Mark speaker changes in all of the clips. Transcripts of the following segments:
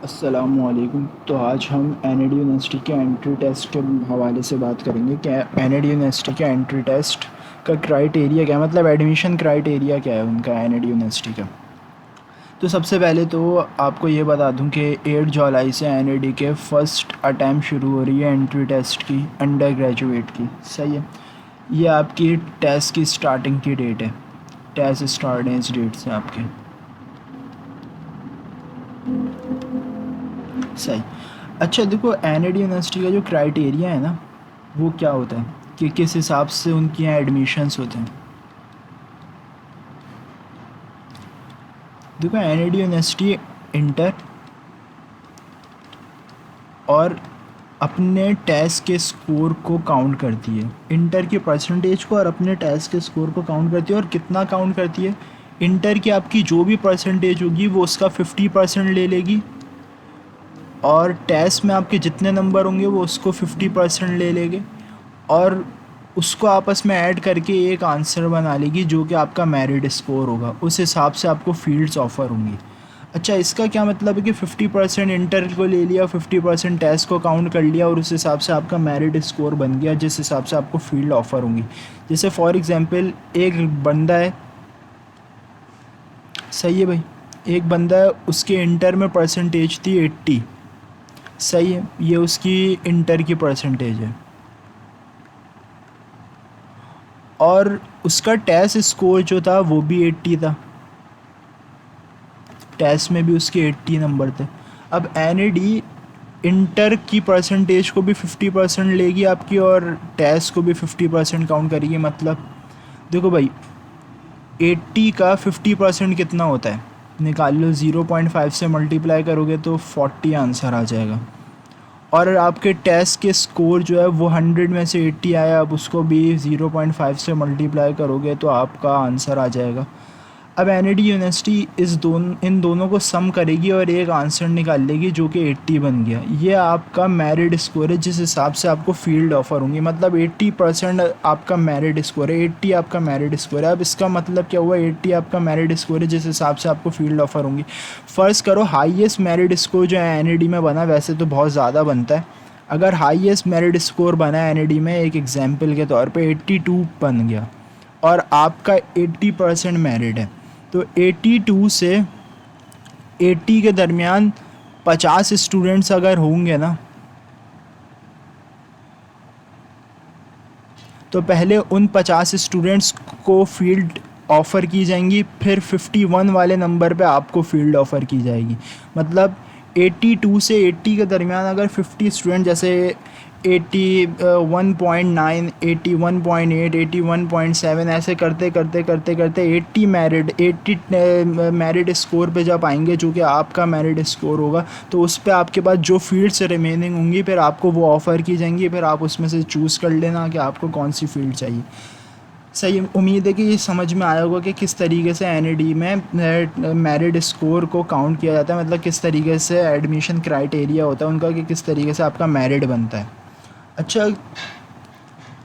Speaker 1: अस्सलामुअलैकुम। तो आज हम एनएडी यूनिवर्सिटी के एंट्री टेस्ट के हवाले से बात करेंगे कि एनएडी यूनिवर्सिटी के एंट्री टेस्ट का क्राइटेरिया क्या है, मतलब एडमिशन क्राइटेरिया क्या है उनका एनएडी यूनिवर्सिटी का। तो सबसे पहले तो आपको ये बता दूं कि 8 जुलाई से एनएडी के फ़र्स्ट अटैम्प्ट शुरू हो रही है एंट्री टेस्ट की, अंडर ग्रेजुएट की। सही है, ये आपकी टेस्ट की स्टार्टिंग की डेट है। टेस्ट स्टार्ट है इस डेट से आपके। सही। अच्छा देखो, एनएडी यूनिवर्सिटी का जो क्राइटेरिया है ना, वो क्या होता है कि किस हिसाब से उनके यहाँ एडमिशन्स होते हैं। देखो, एनएडी यूनिवर्सिटी इंटर और अपने टेस्ट के स्कोर को काउंट करती है, इंटर के परसेंटेज को और अपने टेस्ट के स्कोर को काउंट करती है। और कितना काउंट करती है? इंटर की आपकी जो भी परसेंटेज होगी वो उसका 50% ले लेगी, और टेस्ट में आपके जितने नंबर होंगे वो उसको 50% ले लेंगे, और उसको आपस में ऐड करके एक आंसर बना लेगी जो कि आपका मेरिट स्कोर होगा। उस हिसाब से आपको फील्ड्स ऑफ़र होंगी। अच्छा, इसका क्या मतलब है कि 50% इंटर को ले लिया, 50% टेस्ट को काउंट कर लिया, और उस हिसाब से आपका मेरिट स्कोर बन गया जिस हिसाब से आपको फील्ड ऑफ़र होंगी। जैसे फॉर एग्ज़ाम्पल एक बंदा है, सही है भाई, एक बंदा है, उसके इंटर में परसेंटेज थी 80। सही है, ये उसकी इंटर की परसेंटेज है, और उसका टेस्ट स्कोर जो था वो भी 80 था। टेस्ट में भी उसके 80 नंबर थे। अब एनएडी इंटर की परसेंटेज को भी 50% लेगी आपकी, और टेस्ट को भी 50% काउंट करेगी। मतलब देखो भाई, 80 का 50% कितना होता है, निकाल लो। 0.5 से मल्टीप्लाई करोगे तो 40 आंसर आ जाएगा। और आपके टेस्ट के स्कोर जो है वो 100 में से 80 आया, अब उसको भी 0.5 से मल्टीप्लाई करोगे तो आपका आंसर आ जाएगा। अब एनएडी यूनिवर्सिटी इन दोनों को सम करेगी और एक आंसर निकाल लेगी जो कि 80 बन गया। ये आपका मेरिट स्कोर है जिस हिसाब से आपको फील्ड ऑफर होंगी। मतलब 80% आपका मेरिट स्कोर है, 80 आपका मेरिट स्कोर है। अब इसका मतलब क्या हुआ, 80 आपका मेरिट स्कोर है जिस हिसाब से आपको फील्ड ऑफर होंगी। फ़र्ज़ करो हाईएस्ट मेरिट स्कोर जो है एनएडी में बना, वैसे तो बहुत ज़्यादा बनता है, अगर हाईएस्ट मेरिट स्कोर बना है एनएडी में, एक एग्जाम्पल के तौर पे 82 बन गया, और आपका 80% मेरिट है, तो 82 से 80 के दरमियान 50 स्टूडेंट्स अगर होंगे ना, तो पहले उन 50 स्टूडेंट्स को फील्ड ऑफ़र की जाएंगी, फिर 51 वाले नंबर पे आपको फील्ड ऑफ़र की जाएगी। मतलब 82 से 80 के दरमियान अगर 50 स्टूडेंट, जैसे 81.9, 81.8, 81.7, ऐसे करते करते करते करते 80 मेरिट स्कोर पे जब आएंगे, जो कि आपका मेरिट स्कोर होगा, तो उस पर आपके पास जो फील्ड्स रिमेनिंग होंगी फिर आपको वो ऑफ़र की जाएंगी। फिर आप उसमें से चूज़ कर लेना कि आपको कौन सी फील्ड चाहिए। सही, उम्मीद है कि ये समझ में आया होगा कि किस तरीके से एनएडी में मेरिट स्कोर को काउंट किया जाता है, मतलब किस तरीके से एडमिशन क्राइटेरिया होता है उनका, कि किस तरीके से आपका मेरिट बनता है। अच्छा,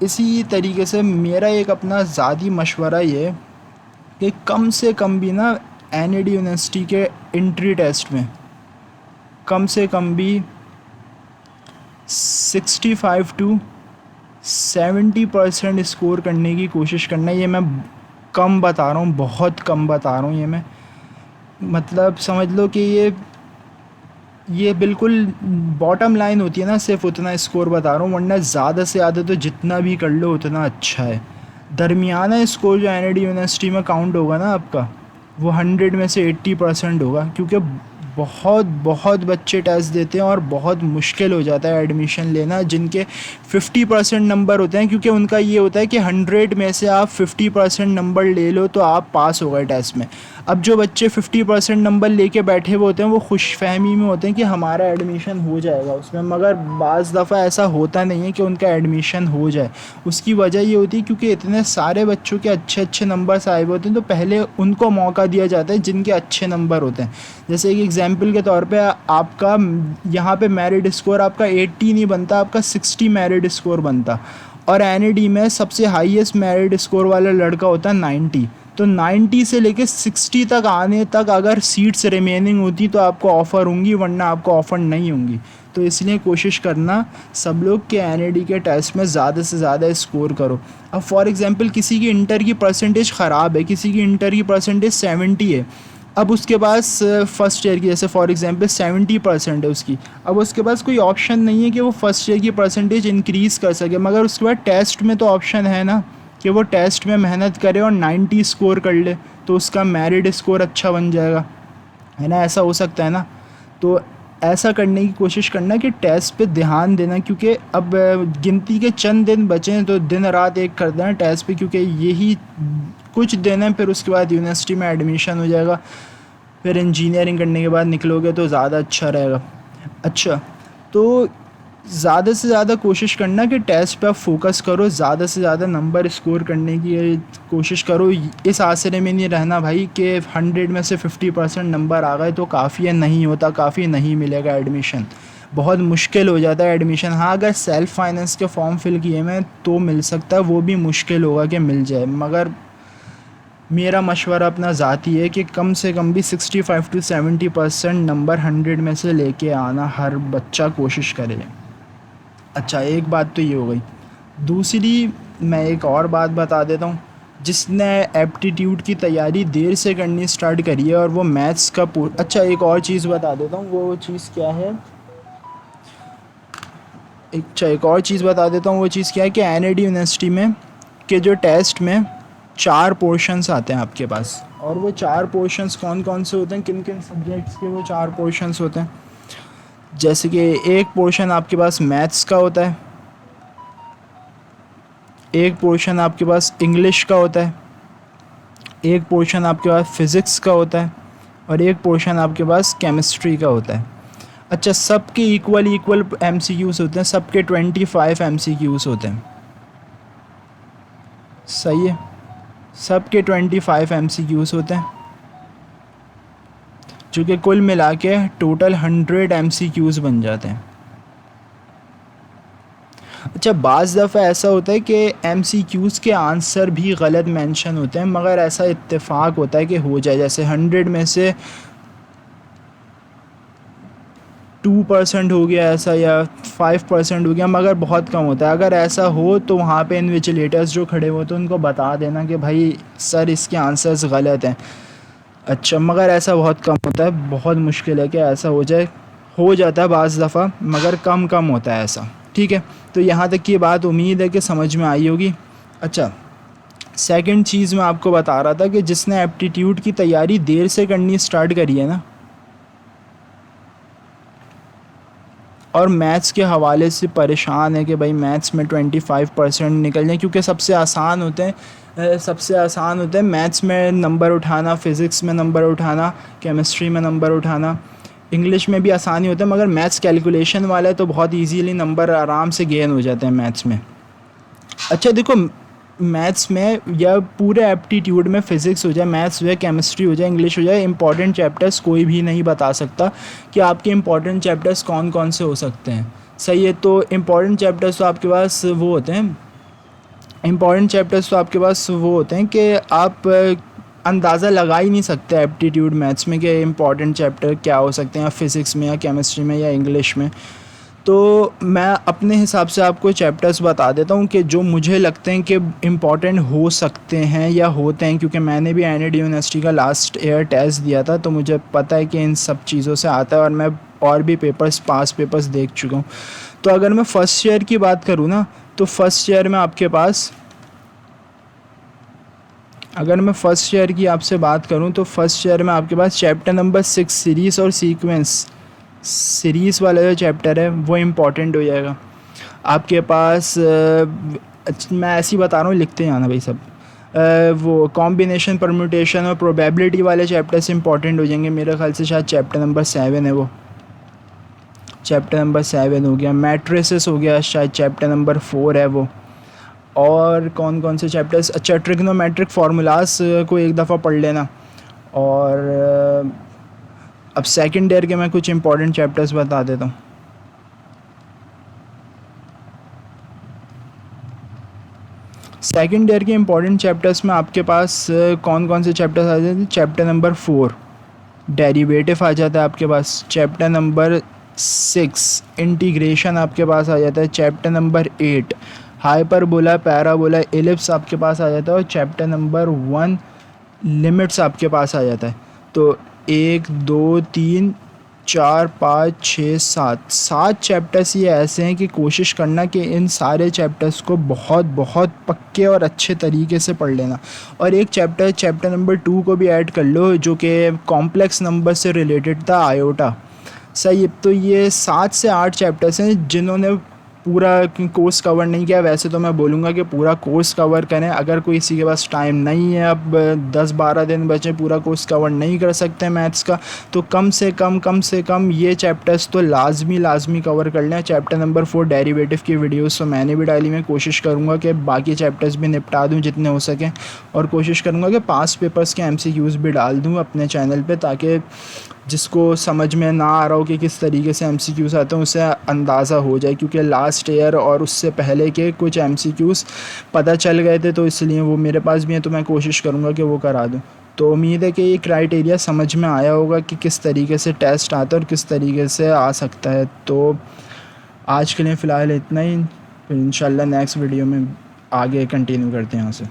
Speaker 1: इसी तरीके से मेरा एक अपना ज़ाती मशवरा ये कि कम से कम भी ना एनएडी यूनिवर्सिटी के एंट्री टेस्ट में कम से कम भी 65 टू 70% स्कोर करने की कोशिश करना है। ये मैं कम बता रहा हूँ, बहुत कम बता रहा हूँ ये मैं, मतलब समझ लो कि ये बिल्कुल बॉटम लाइन होती है ना, सिर्फ उतना स्कोर बता रहा हूँ, वरना ज़्यादा से ज़्यादा तो जितना भी कर लो उतना अच्छा है। दरमियाना स्कोर जो एनएडी यूनिवर्सिटी में काउंट होगा ना आपका, वो 100 में से 80% होगा, क्योंकि बहुत बहुत बच्चे टेस्ट देते हैं और बहुत मुश्किल हो जाता है एडमिशन लेना जिनके 50% नंबर होते हैं, क्योंकि उनका ये होता है कि 100 में से आप 50% नंबर ले लो तो आप पास हो गए टेस्ट में। अब जो बच्चे 50% नंबर लेके बैठे हुए होते हैं वो खुशफहमी में होते हैं कि हमारा एडमिशन हो जाएगा उसमें, मगर बाज़ दफ़ा ऐसा होता नहीं है कि उनका एडमिशन हो जाए। उसकी वजह ये होती है क्योंकि इतने सारे बच्चों के अच्छे अच्छे नंबर्स आए हुए होते हैं, तो पहले उनको मौका दिया जाता है जिनके अच्छे नंबर होते हैं। जैसे एक एग्जाम्पल के तौर पे आपका यहाँ पे मेरिट स्कोर आपका 80 नहीं बनता, आपका 60 मेरिट स्कोर बनता, और एनएडी में सबसे हाईएस्ट मेरिट स्कोर वाला लड़का होता है 90। तो 90 से लेके 60 तक आने तक अगर सीट्स रिमेनिंग होती तो आपको ऑफ़र होंगी, वरना आपको ऑफ़र नहीं होंगी। तो इसलिए कोशिश करना सब लोग के एनएडी के टेस्ट में ज़्यादा से ज़्यादा स्कोर करो। अब फॉर एग्ज़ाम्पल किसी की इंटर की परसेंटेज ख़राब है, किसी की इंटर की परसेंटेज 70 है, अब उसके पास फर्स्ट ईयर की जैसे फॉर एग्जांपल 70% है उसकी, अब उसके पास कोई ऑप्शन नहीं है कि वो फर्स्ट ईयर की परसेंटेज इंक्रीज़ कर सके, मगर उसके बाद टेस्ट में तो ऑप्शन है ना कि वो टेस्ट में मेहनत करे और 90 स्कोर कर ले, तो उसका मेरिट स्कोर अच्छा बन जाएगा, है ना, ऐसा हो सकता है ना। तो ऐसा करने की कोशिश करना कि टेस्ट पे ध्यान देना, क्योंकि अब गिनती के चंद दिन बचे हैं, तो दिन रात एक कर देना टेस्ट पे, क्योंकि यही कुछ दिन है, फिर उसके बाद यूनिवर्सिटी में एडमिशन हो जाएगा, फिर इंजीनियरिंग करने के बाद निकलोगे तो ज़्यादा अच्छा रहेगा। अच्छा, तो ज़्यादा से ज़्यादा कोशिश करना कि टेस्ट पे आप फोकस करो, ज़्यादा से ज़्यादा नंबर स्कोर करने की कोशिश करो। इस आसरे में नहीं रहना भाई कि 100 में से 50% नंबर आ गए तो काफ़ी है, नहीं होता, काफ़ी नहीं मिलेगा एडमिशन, बहुत मुश्किल हो जाता है एडमिशन। हाँ, अगर सेल्फ़ फाइनेंस के फॉर्म फिल किए हैं तो मिल सकता है, वो भी मुश्किल होगा कि मिल जाए, मगर मेरा मशवरा अपना ज़ाती है कि कम से कम भी 65 to 70% नंबर 100 में से लेके आना हर बच्चा कोशिश करे। अच्छा, एक बात तो ये हो गई। दूसरी मैं एक और बात बता देता हूँ, जिसने एप्टीट्यूड की तैयारी देर से करनी स्टार्ट करी है और वो मैथ्स का अच्छा, एक और चीज़ बता देता हूँ, वो चीज़ क्या है, एक और चीज़ बता देता हूँ, वो चीज़ क्या है कि एनएडी यूनिवर्सिटी में के जो टेस्ट में 4 पोर्शंस आते हैं आपके पास, और वो 4 पोर्शंस कौन कौन से होते हैं, किन किन सब्जेक्ट्स के वो 4 पोर्शंस होते हैं। जैसे कि एक पोर्शन आपके पास मैथ्स का होता है, एक पोर्शन आपके पास इंग्लिश का होता है, एक पोर्शन आपके पास फ़िज़िक्स का होता है, और एक पोर्शन आपके पास केमिस्ट्री का होता है। अच्छा, सबके इक्वल एमसीक्यूज़ होते हैं, सबके 25 एमसीक्यूज़ होते हैं, सही है, सबके 25 एमसीक्यूज़ होते हैं, जो कि कुल मिला के टोटल 100 एमसीक्यूज़ बन जाते हैं। अच्छा, बाज़ दफ़ा ऐसा होता है कि एमसीक्यूज़ के आंसर भी गलत मेंशन होते हैं, मगर ऐसा इत्तेफाक होता है कि हो जाए, जैसे 100 में से 2% हो गया ऐसा, या 5% हो गया, मगर बहुत कम होता है। अगर ऐसा हो तो वहाँ पे इन्विजिलेटर्स जो खड़े होते हैं उनको बता देना कि भाई सर इसके आंसर्स गलत हैं। अच्छा, मगर ऐसा बहुत कम होता है, बहुत मुश्किल है कि ऐसा हो जाए, हो जाता है बाज़ दफ़ा, मगर कम कम होता है ऐसा। ठीक है, तो यहाँ तक की बात उम्मीद है कि समझ में आई होगी। अच्छा, सेकंड चीज़ मैं आपको बता रहा था कि जिसने एप्टीट्यूड की तैयारी देर से करनी स्टार्ट करी है ना, और मैथ्स के हवाले से परेशान है कि भाई मैथ्स में 25% निकल जाए, क्योंकि सबसे आसान होते हैं, मैथ्स में नंबर उठाना, फ़िज़िक्स में नंबर उठाना, केमिस्ट्री में नंबर उठाना, इंग्लिश में भी आसानी होता है, मगर मैथ्स कैलकुलेशन वाला है तो बहुत इजीली नंबर आराम से गेन हो जाते हैं मैथ्स में। अच्छा देखो, मैथ्स में या पूरे एप्टीट्यूड में फ़िज़िक्स हो जाए, मैथ्स हो जाए, केमिस्ट्री हो जाए, इंग्लिश हो जाए, इंपॉर्टेंट चैप्टर्स कोई भी नहीं बता सकता कि आपके इंपॉर्टेंट चैप्टर्स कौन कौन से हो सकते हैं, सही है। तो इंपॉर्टेंट चैप्टर्स तो आपके पास वो होते हैं कि आप अंदाज़ा लगा ही नहीं सकते एप्टीट्यूड मैथ्स में कि इंपॉर्टेंट चैप्टर क्या हो सकते हैं, या फ़िज़िक्स में, या केमिस्ट्री में, या इंग्लिश में। तो मैं अपने हिसाब से आपको चैप्टर्स बता देता हूँ कि जो मुझे लगते हैं कि इम्पॉर्टेंट हो सकते हैं या होते हैं, क्योंकि मैंने भी एनएडी यूनिवर्सिटी का लास्ट ईयर टेस्ट दिया था, तो मुझे पता है कि इन सब चीज़ों से आता है, और मैं और भी पास पेपर्स देख चुका हूँ। तो अगर मैं फ़र्स्ट ईयर की बात करूँ ना, तो फर्स्ट ईयर में आपके पास, अगर मैं फ़र्स्ट ईयर की आपसे बात करूं तो फर्स्ट ईयर में आपके पास चैप्टर नंबर 6 सीरीज़ और सीक्वेंस, सीरीज़ वाला जो चैप्टर है वो इम्पॉर्टेंट हो जाएगा आपके पास। मैं ऐसे ही बता रहा हूँ, लिखते जाना भाई सब। वो कॉम्बिनेशन, परम्यूटेशन और प्रोबेबिलिटी वाले चैप्टर से इंपॉर्टेंट हो जाएंगे, मेरे ख्याल से शायद चैप्टर नंबर 7 है वो, चैप्टर नंबर 7 हो गया। मैट्रिसेस हो गया, शायद चैप्टर नंबर 4 है वो। और कौन कौन से चैप्टर्स, अच्छा ट्रिग्नोमेट्रिक फार्मूलाज को एक दफ़ा पढ़ लेना। और अब सेकंड ईयर के मैं कुछ इंपॉर्टेंट चैप्टर्स बता देता हूँ। सेकेंड ईयर के इंपॉर्टेंट चैप्टर्स में आपके पास कौन कौन से चैप्टर्स आ जाते हैं? चैप्टर नंबर 4 डेरिवेटिव आ जाता है आपके पास, चैप्टर नंबर 6 इंटीग्रेशन आपके पास आ जाता है, chapter number 8 hyperbola parabola ellipse आपके पास आ जाता है, और चैप्टर नंबर 1 लिमिट्स आपके पास आ जाता है। तो 1 2 3 4 5 6 7 चैप्टर्स ये ऐसे हैं कि कोशिश करना कि इन सारे चैप्टर्स को बहुत बहुत पक्के और अच्छे तरीके से पढ़ लेना। और एक चैप्टर नंबर 2 को भी ऐड कर लो, जो कि कॉम्प्लेक्स नंबर से रिलेटेड था, आयोटा। सही, तो ये 7 से 8 चैप्टर्स हैं जिन्होंने पूरा कोर्स कवर नहीं किया। वैसे तो मैं बोलूँगा कि पूरा कोर्स कवर करें, अगर कोई किसी के पास टाइम नहीं है, अब 10-12 दिन बचे, पूरा कोर्स कवर नहीं कर सकते मैथ्स का, तो कम से कम ये चैप्टर्स तो लाजमी कवर कर लें। चैप्टर नंबर 4 डेरिवेटिव की वीडियोस तो मैंने भी डाली, मैं कोशिश करूँगा कि बाकी चैप्टर्स भी निपटा दूँ जितने हो सकें, और कोशिश करूँगा कि पास्ट पेपर्स के MCQs भी डाल दूँ अपने चैनल पे, ताकि जिसको समझ में ना आ रहा हो कि किस तरीके से MCQs आते हैं उसे अंदाज़ा हो जाए, क्योंकि लास्ट ईयर और उससे पहले के कुछ MCQs पता चल गए थे, तो इसलिए वो मेरे पास भी हैं, तो मैं कोशिश करूँगा कि वो करा दूँ। तो उम्मीद है कि ये क्राइटेरिया समझ में आया होगा कि किस तरीके से टेस्ट आता है और किस तरीके से आ सकता है। तो आज के लिए फ़िलहाल इतना ही, फिर इंशाल्लाह नेक्स्ट वीडियो में आगे कंटिन्यू करते हैं यहाँ से।